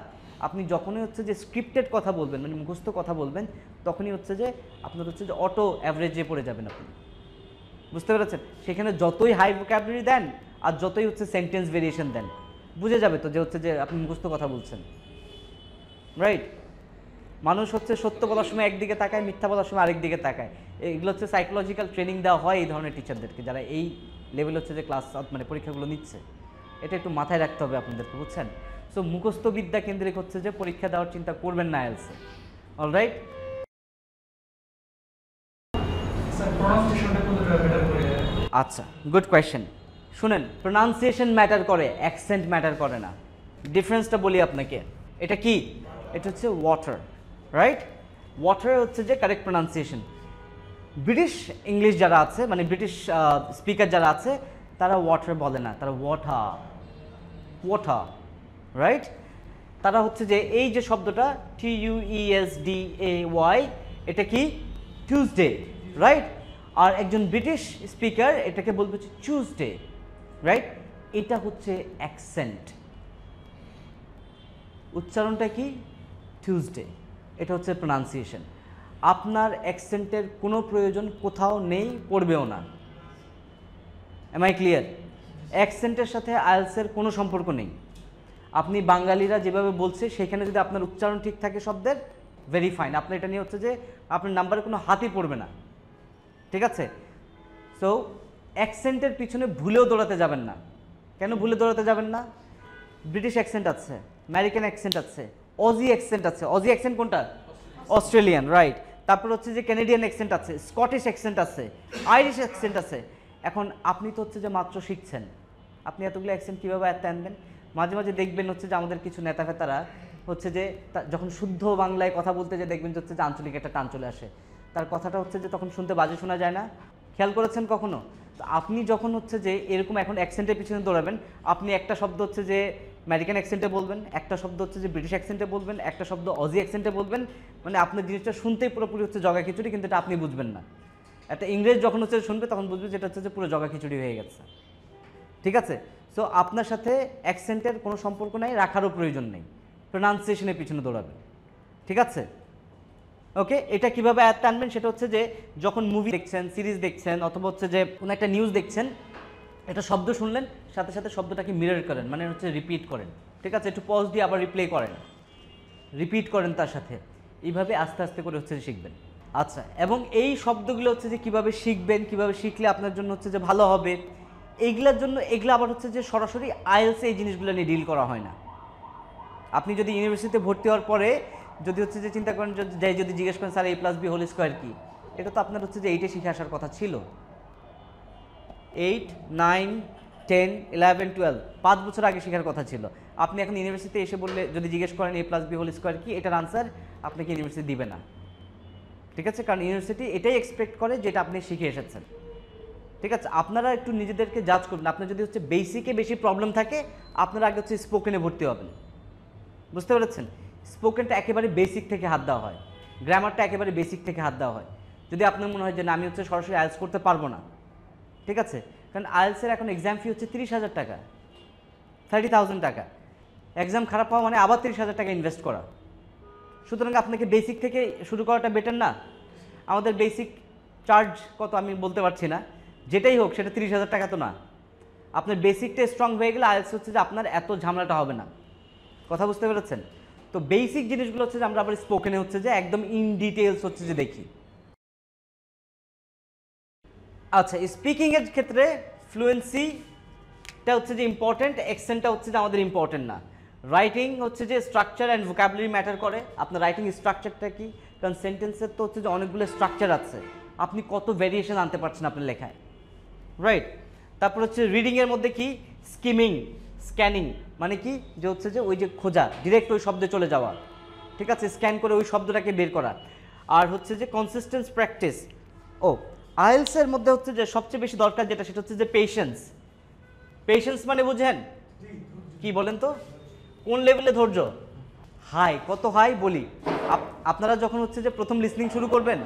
আপনি যখনই হচ্ছে যে স্ক্রিপ্টেড কথা বলবেন, মানে মুখস্থ কথা বলবেন, তখনই হচ্ছে যে আপনার হচ্ছে যে অটো অ্যাভারেজে পড়ে যাবেন আপনি। বুঝতে পেরেছেন? সেখানে যতই হাই ভোকাবুলারি দেন আর যতই হচ্ছে সেন্টেন্স ভেরিয়েশন দেন, বুঝে যাবে তো যে হচ্ছে যে আপনি মুখস্থ কথা বলছেন। রাইট? মানুষ হচ্ছে সত্য বলার সময় একদিকে তাকায়, মিথ্যা বলার সময় আরেক দিকে তাকায়। এগুলো হচ্ছে সাইকোলজিক্যাল ট্রেনিং দেওয়া হয় এই ধরনের টিচারদেরকে, যারা এই লেভেল হচ্ছে যে ক্লাস মানে পরীক্ষাগুলো নিচ্ছে। এটা একটু মাথায় রাখতে হবে আপনাদেরকে, বুঝছেন? সো মুখস্থবিদ্যা কেন্দ্রিক হচ্ছে যে পরীক্ষা দেওয়ার চিন্তা করবেন না আইএলটিএসে। অলরাইট? আচ্ছা, গুড কোয়েশ্চেন। শুনেন, প্রোনাউন্সিয়েশন ম্যাটার করে, অ্যাকসেন্ট ম্যাটার করে না। ডিফারেন্সটা বলি আপনাকে। এটা কি? এটা হচ্ছে ওয়াটার। রাইট? ওয়াটার হচ্ছে যে কারেক্ট প্রোনাউন্সিয়েশন। ব্রিটিশ ইংলিশ যারা আছে, মানে ব্রিটিশ স্পিকার যারা আছে, তারা ওয়াটার বলে না, তারা ওয়াটার, ওয়াটার। রাইট? তারা হচ্ছে যে এই যে শব্দটা TUESDAY, এটা কি? টিউসডে। রাইট? আর একজন ব্রিটিশ স্পিকার এটাকে বলবে হচ্ছে টিউসডে। রাইট? এটা হচ্ছে অ্যাকসেন্ট। উচ্চারণটা কি? টিউসডে। এটা হচ্ছে প্রোনাউন্সিয়েশন। আপনার অ্যাকসেন্টের কোনো প্রয়োজন কোথাও নেই, পড়বেও না। M I clear? অ্যাকসেন্টের সাথে আইএলটিএসের কোনো সম্পর্ক নেই। আপনি বাঙালিরা যেভাবে বলছে সেখানে যদি আপনার উচ্চারণ ঠিক থাকে শব্দের, ভেরি ফাইন, আপনার এটা নিয়ে হচ্ছে যে আপনার নাম্বারে কোনো হাতই পড়বে না। ঠিক আছে? সো অ্যাকসেন্টের পিছনে ভুলেও দৌড়াতে যাবেন না। কেন ভুলে দৌড়াতে যাবেন না? ব্রিটিশ অ্যাকসেন্ট আছে, আমেরিকান অ্যাকসেন্ট আছে, অজি অ্যাকসেন্ট আছে। অজি অ্যাকসেন্ট কোনটা? অস্ট্রেলিয়ান। রাইট? তারপর হচ্ছে যে ক্যানাডিয়ান অ্যাকসেন্ট আছে, স্কটিশ অ্যাকসেন্ট আছে, আইরিশ অ্যাকসেন্ট আছে। এখন আপনি তো হচ্ছে যে মাত্র শিখছেন, আপনি এতগুলো অ্যাকসেন্ট কীভাবে আয়ত্তে আনবেন? মাঝে মাঝে দেখবেন হচ্ছে যে আমাদের কিছু নেতা ফেতারা হচ্ছে যে যখন শুদ্ধ বাংলায় কথা বলতে যে দেখবেন হচ্ছে যে আঞ্চলিক একটা টান চলে আসে, তার কথাটা হচ্ছে যে তখন শুনতে বাজে শোনা যায় না। খেয়াল করেছেন কখনো? তো আপনি যখন হচ্ছে যে এরকম এখন অ্যাকসেন্টের পিছনে দৌড়াবেন, আপনি একটা শব্দ হচ্ছে যে আমেরিকান অ্যাকসেন্টে বলবেন, একটা শব্দ হচ্ছে যে ব্রিটিশ অ্যাকসেন্টে বলবেন, একটা শব্দ অজি অ্যাকসেন্টে বলবেন, মানে আপনার জিনিসটা শুনতেই পুরোপুরি হচ্ছে জগা খিচুড়ি, কিন্তু এটা আপনি বুঝবেন না। একটা ইংরেজ যখন হচ্ছে শুনবে তখন বুঝবে যেটা হচ্ছে যে পুরো জগা খিচুড়ি হয়ে গেছে। ঠিক আছে? সো আপনার সাথে অ্যাকসেন্টের কোনো সম্পর্ক নাই, রাখারও প্রয়োজন নেই, প্রোনাউন্সিয়েশনের পিছনে দৌড়াবেন। ঠিক আছে? ওকে, এটা কিভাবে আয়ত্তে আনবেন সেটা হচ্ছে যে যখন মুভি দেখছেন, সিরিজ দেখছেন, অথবা হচ্ছে যে কোনো একটা নিউজ দেখছেন, এটা শব্দ শুনলেন, সাথে সাথে শব্দটাকে মিরর করেন, মানে হচ্ছে রিপিট করেন। ঠিক আছে? একটু পজ দিয়ে আবার রিপ্লে করেন, রিপিট করেন তার সাথে। এইভাবে আস্তে আস্তে করে হচ্ছে শিখবেন। আচ্ছা, এবং এই শব্দগুলো হচ্ছে যে কীভাবে শিখবেন, কীভাবে শিখলে আপনার জন্য হচ্ছে যে ভালো হবে, এইগুলোর জন্য এগুলো আবার হচ্ছে যে সরাসরি আইএলটিএসে এই জিনিসগুলো নিয়ে ডিল করা হয় না। আপনি যদি ইউনিভার্সিটিতে ভর্তি হওয়ার পরে যদি হচ্ছে যে চিন্তা করেন, যদি জিজ্ঞেস করেন স্যার A+B² কি, এটা তো আপনার হচ্ছে যে 8-এ শিখে আসার কথা ছিল। 8, 9, 10, 11, 12 5 বছর আগে শেখার কথা ছিল। আপনি এখন ইউনিভার্সিটিতে এসে বললে যদি জিজ্ঞেস করেন A+B² কি, এটার আনসার আপনাকে ইউনিভার্সিটি দিবে না। ঠিক আছে, কারণ ইউনিভার্সিটি এটাই এক্সপেক্ট করে যেটা আপনি শিখে এসেছেন। ঠিক আছে, আপনারা একটু নিজেদেরকে জাজ করবেন। আপনার যদি হচ্ছে বেসিকে বেশি প্রবলেম থাকে, আপনারা আগে হচ্ছে স্পোকেনে ভর্তি হবেন। বুঝতে পেরেছেন? স্পোকেনটা একেবারে বেসিক থেকে হাত দেওয়া হয়, গ্রামারটা একেবারে বেসিক থেকে হাত দেওয়া হয়। যদি আপনার মনে হয় যে না আমি হচ্ছে সরাসরি আইএলটিএস করতে পারবো না, ঠিক আছে, কারণ আইএলটিএসের এখন এক্সাম ফি হচ্ছে 30,000 টাকা, 30,000 টাকা। এক্সাম খারাপ হওয়া মানে আবার 30,000 টাকা ইনভেস্ট করা। সুতরাং আপনাকে বেসিক থেকে শুরু করাটা বেটার না? আমাদের বেসিক চার্জ কত আমি বলতে পারছি না, যেটাই হোক সেটা 30,000 টাকা তো না। আপনার বেসিকটা স্ট্রং হয়ে গেলে আইএলটিএস হচ্ছে যে আপনার এত ঝামেলাটা হবে না। কথা বুঝতে পেরেছেন? তো বেসিক জিনিসগুলো হচ্ছে যে আমরা আবার স্পোকেনে হচ্ছে যে একদম ইন ডিটেলস হচ্ছে যে দেখি। আচ্ছা, স্পিকিংয়ের ক্ষেত্রে ফ্লুয়েন্সিটা হচ্ছে যে ইম্পর্টেন্ট, অ্যাকসেন্টটা হচ্ছে যে আমাদের ইম্পর্টেন্ট না। রাইটিং হচ্ছে যে স্ট্রাকচার অ্যান্ড ভোকাবুলারি ম্যাটার করে। আপনার রাইটিং স্ট্রাকচারটা কি? কারণ সেন্টেন্সের তো হচ্ছে যে অনেকগুলো স্ট্রাকচার আছে, আপনি কত ভ্যারিয়েশন আনতে পারছেন আপনার লেখায়, রাইট? তারপর হচ্ছে রিডিংয়ের মধ্যে কি? স্কিমিং, স্ক্যানিং, মানে কি যে হচ্ছে যে ওই যে খোঁজা, ডিরেক্ট ওই শব্দে চলে যাওয়া, ঠিক আছে, স্ক্যান করে ওই শব্দটাকে বের করা। আর হচ্ছে যে কনসিস্টেন্স প্র্যাকটিস। ও, আইএলটিএসের মধ্যে হচ্ছে যে সবচেয়ে বেশি দরকার যেটা, সেটা হচ্ছে যে পেশেন্স। পেশেন্স মানে বুঝেন কি বলেন তো? কোন লেভেলে ধৈর্য? হাই, কত হাই বলি। আপনারা যখন হচ্ছে যে প্রথম লিসনিং শুরু করবেন,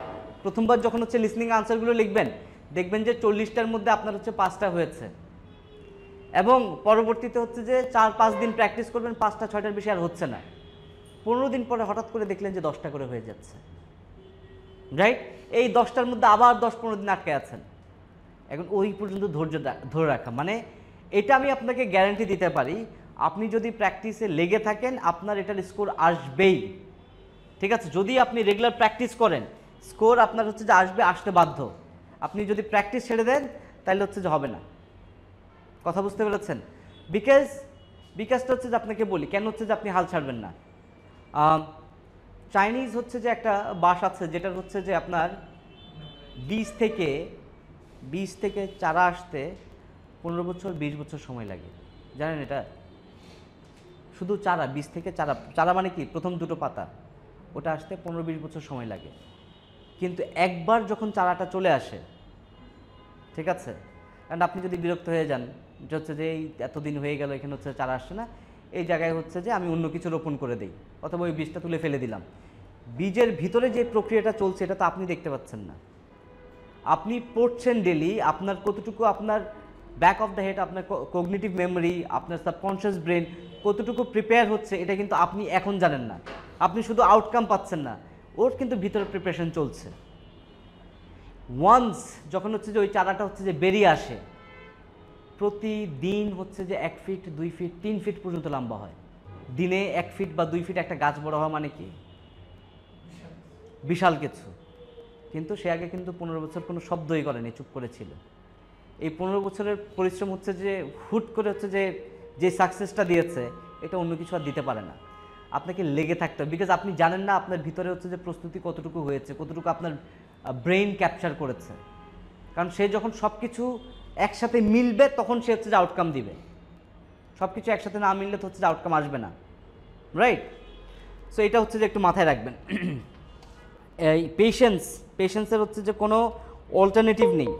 প্রথমবার যখন হচ্ছে লিসনিং আনসারগুলো লিখবেন, দেখবেন যে 40টার মধ্যে আপনার হচ্ছে 5টা হয়েছে, এবং পরবর্তীতে হচ্ছে যে 4-5 দিন প্র্যাকটিস করবেন, 5টা 6টার বেশি আর হচ্ছে না। 15 দিন পরে হঠাৎ করে দেখলেন যে 10টা করে হয়ে যাচ্ছে, রাইট? এই 10টার মধ্যে আবার 10-15 দিন আটকে আছেন। এখন ওই পর্যন্ত ধৈর্য ধরে রাখা, মানে এটা আমি আপনাকে গ্যারান্টি দিতে পারি, আপনি যদি প্র্যাকটিসে লেগে থাকেন আপনার এটার স্কোর আসবেই। ঠিক আছে, যদি আপনি রেগুলার প্র্যাকটিস করেন, স্কোর আপনার হচ্ছে যে আসবে, আসতে বাধ্য। আপনি যদি প্র্যাকটিস ছেড়ে দেন তাহলে হচ্ছে যে হবে না। কথা বুঝতে পেরেছেন? বিকাশটা হচ্ছে যে আপনাকে বলি কেন হচ্ছে যে আপনি হাল ছাড়বেন না। চাইনিজ হচ্ছে যে একটা বাস আছে যেটা হচ্ছে যে আপনার বীজ থেকে চারা আসতে 15 বছর 20 বছর সময় লাগে, জানেন এটা? শুধু চারা, বীজ থেকে চারা মানে কি প্রথম দুটো পাতা, ওটা আসতে 15-20 বছর সময় লাগে। কিন্তু একবার যখন চারাটা চলে আসে, ঠিক আছে, কারণ আপনি যদি বিরক্ত হয়ে যান যে হচ্ছে যে এই এতদিন হয়ে গেল এখানে হচ্ছে চারা আসছে না, এই জায়গায় হচ্ছে যে আমি অন্য কিছু রোপণ করে দিই, অথবা ওই বীজটা তুলে ফেলে দিলাম। বীজের ভিতরে যে প্রক্রিয়াটা চলছে এটা তো আপনি দেখতে পাচ্ছেন না। আপনি পড়ছেন ডেলি, আপনার কতটুকু আপনার ব্যাক অফ দ্য হেড, আপনার কগনিটিভ মেমোরি, আপনার সাবকনশিয়াস ব্রেন কতটুকু প্রিপেয়ার হচ্ছে এটা কিন্তু আপনি এখন জানেন না। আপনি শুধু আউটকাম পাচ্ছেন না, ওর কিন্তু ভিতরে প্রিপারেশন চলছে। ওয়ান্স যখন হচ্ছে যে ওই চারাটা হচ্ছে যে বেরিয়ে আসে, প্রতিদিন হচ্ছে যে 1 ফিট 2 ফিট 3 ফিট পর্যন্ত লম্বা হয়। দিনে 1 ফিট বা 2 ফিট একটা গাছ বড় হওয়া মানে কি বিশাল কিছু। কিন্তু সে আগে কিন্তু 15 বছর কোনো শব্দই করেনি, চুপ করেছিল। এই 15 বছরের পরিশ্রম হচ্ছে যে হুট করে হচ্ছে যে সাকসেসটা দিয়েছে, এটা অন্য কিছু আর দিতে পারে না। আপনাকে লেগে থাকতে হবে, বিকজ আপনি জানেন না আপনার ভিতরে হচ্ছে যে প্রস্তুতি কতটুকু হয়েছে, কতটুকু আপনার ব্রেইন ক্যাপচার করেছে। কারণ সে যখন সব কিছু একসাথে মিলবে তখন সে হচ্ছে যে আউটকাম দিবে। সব কিছু একসাথে না মিললে তো হচ্ছে যে আউটকাম আসবে না, রাইট? সো এটা হচ্ছে যে একটু মাথায় রাখবেন। এই পেশেন্সের হচ্ছে যে কোনো অল্টারনেটিভ নেই।